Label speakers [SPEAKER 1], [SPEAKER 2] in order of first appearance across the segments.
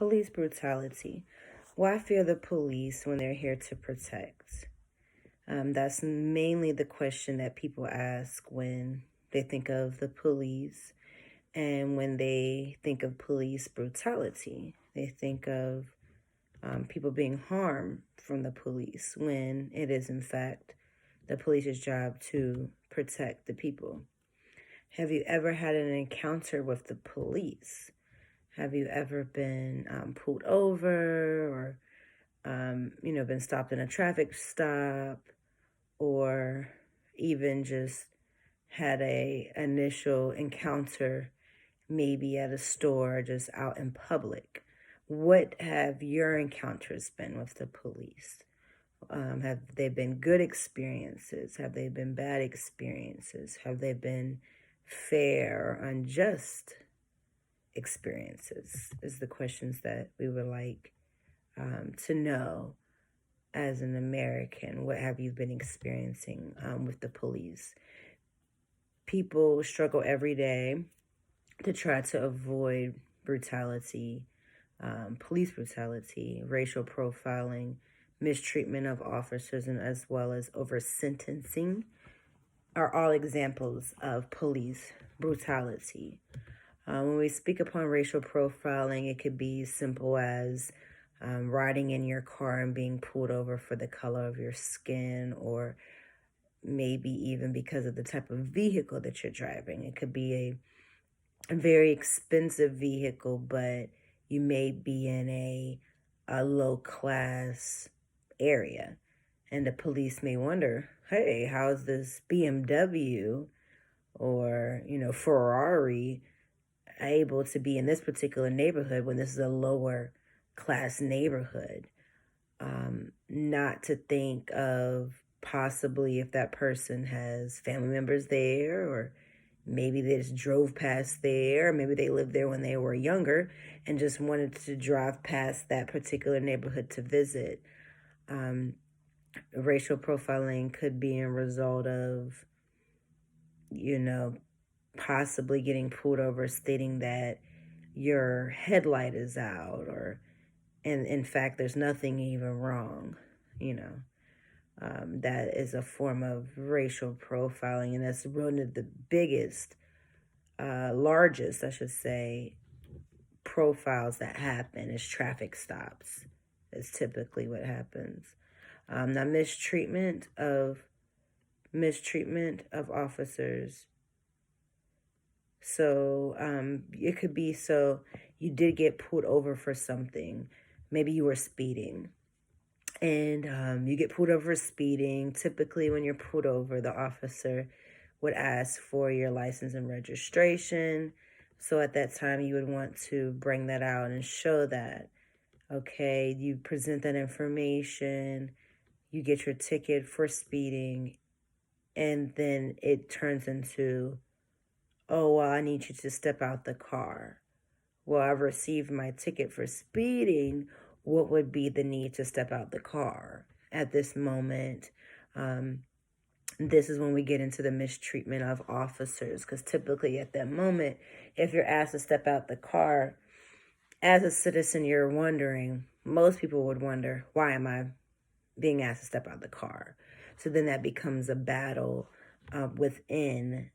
[SPEAKER 1] Police brutality. Why fear the police when they're here to protect? That's mainly the question that people ask when they think of the police and when they think of police brutality. They think of people being harmed from the police when it is, in fact, the police's job to protect the people. Have you ever had an encounter with the police? Have you ever been pulled over or, been stopped in a traffic stop, or even just had a initial encounter maybe at a store or just out in public? What have your encounters been with the police? Have they been good experiences? Have they been bad experiences? Have they been fair or unjust experiences? Is the questions that we would like to know as an American. What have you been experiencing with the police? People struggle every day to try to avoid brutality, police brutality, racial profiling, mistreatment of officers, and as well as over-sentencing are all examples of police brutality. When we speak upon racial profiling, it could be simple as riding in your car and being pulled over for the color of your skin, or maybe even because of the type of vehicle that you're driving. It could be a very expensive vehicle, but you may be in a low-class area, and the police may wonder, hey, how's this BMW or, Ferrari able to be in this particular neighborhood when this is a lower class neighborhood? Not to think of possibly if that person has family members there, or maybe they just drove past there, or maybe they lived there when they were younger and just wanted to drive past that particular neighborhood to visit. Racial profiling could be a result of, possibly getting pulled over stating that your headlight is out, or, and in fact, there's nothing even wrong, that is a form of racial profiling, and that's one of the biggest, largest, I should say, profiles that happen is traffic stops. Is typically what happens. Now, mistreatment of officers. So it could be, so you did get pulled over for something. Maybe you were speeding, and you get pulled over for speeding. Typically, when you're pulled over, the officer would ask for your license and registration. So at that time, you would want to bring that out and show that, okay, you present that information, you get your ticket for speeding, and then it turns into, oh, well, I need you to step out the car. Well, I've received my ticket for speeding. What would be the need to step out the car at this moment? This is when we get into the mistreatment of officers, because typically at that moment, if you're asked to step out the car, as a citizen, you're wondering, most people would wonder, why am I being asked to step out the car? So then that becomes a battle within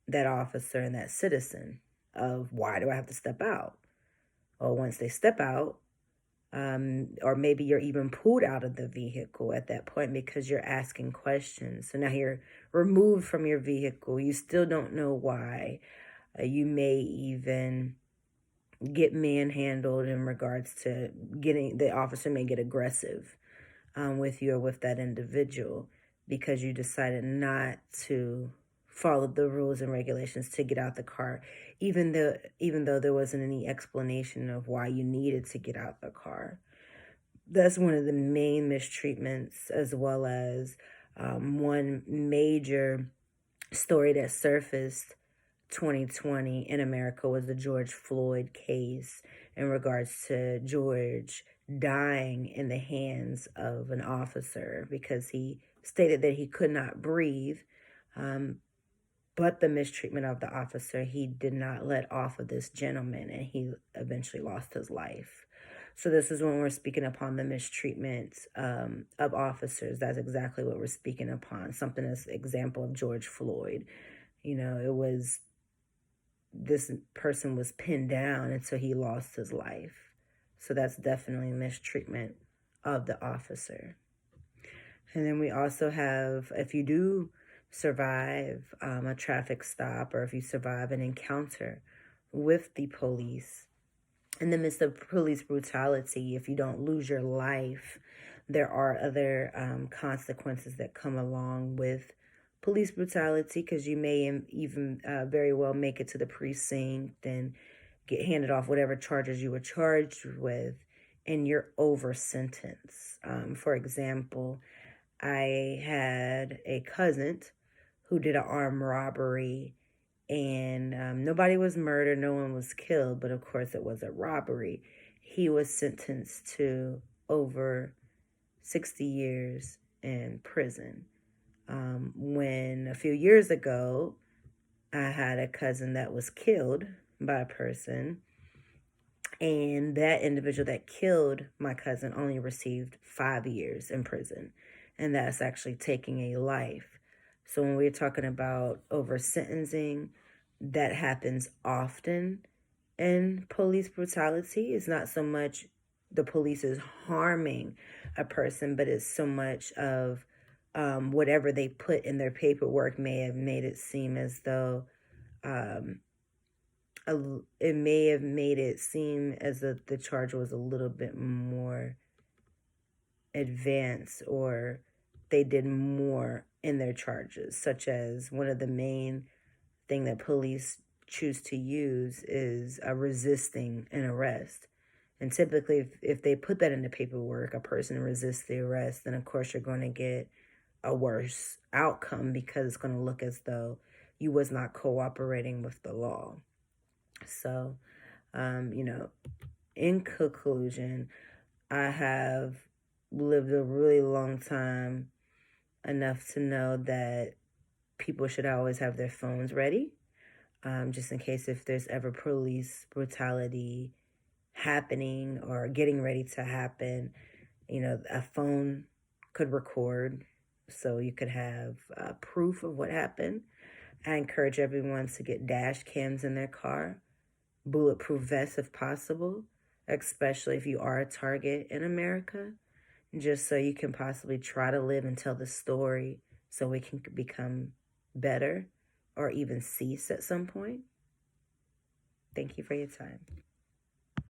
[SPEAKER 1] that officer and that citizen of, why do I have to step out? Or once they step out, or maybe you're even pulled out of the vehicle at that point because you're asking questions. So now you're removed from your vehicle. You still don't know why. You may even get manhandled in regards to the officer may get aggressive with you or with that individual because you decided not to follow the rules and regulations to get out the car, even though there wasn't any explanation of why you needed to get out the car. That's one of the main mistreatments, as well as one major story that surfaced 2020 in America was the George Floyd case in regards to George dying in the hands of an officer because he stated that he could not breathe. But the mistreatment of the officer, he did not let off of this gentleman, and he eventually lost his life. So this is when we're speaking upon the mistreatment of officers. That's exactly what we're speaking upon. Something as example of George Floyd. It was this person was pinned down until he lost his life. So that's definitely mistreatment of the officer. And then we also have, if you do survive a traffic stop, or if you survive an encounter with the police, in the midst of police brutality, if you don't lose your life, there are other consequences that come along with police brutality, because you may even very well make it to the precinct and get handed off whatever charges you were charged with, and you're over sentenced. For example, I had a cousin who did an armed robbery, and nobody was murdered, no one was killed, but of course it was a robbery. He was sentenced to over 60 years in prison. When a few years ago, I had a cousin that was killed by a person, and that individual that killed my cousin only received 5 years in prison, and that's actually taking a life. So when we're talking about over sentencing, that happens often in police brutality. It's not so much the police is harming a person, but it's so much of whatever they put in their paperwork may have made it seem as though it may have made it seem as if the charge was a little bit more advanced, or they did more in their charges, such as one of the main thing that police choose to use is resisting an arrest. And typically, if they put that in the paperwork, a person resists the arrest, then of course you're going to get a worse outcome, because it's going to look as though you was not cooperating with the law. So, in conclusion, I have lived a really long time enough to know that people should always have their phones ready, just in case if there's ever police brutality happening or getting ready to happen. A phone could record, so you could have proof of what happened. I encourage everyone to get dash cams in their car, bulletproof vests if possible, especially if you are a target in America, just so you can possibly try to live and tell the story so we can become better or even cease at some point. Thank you for your time.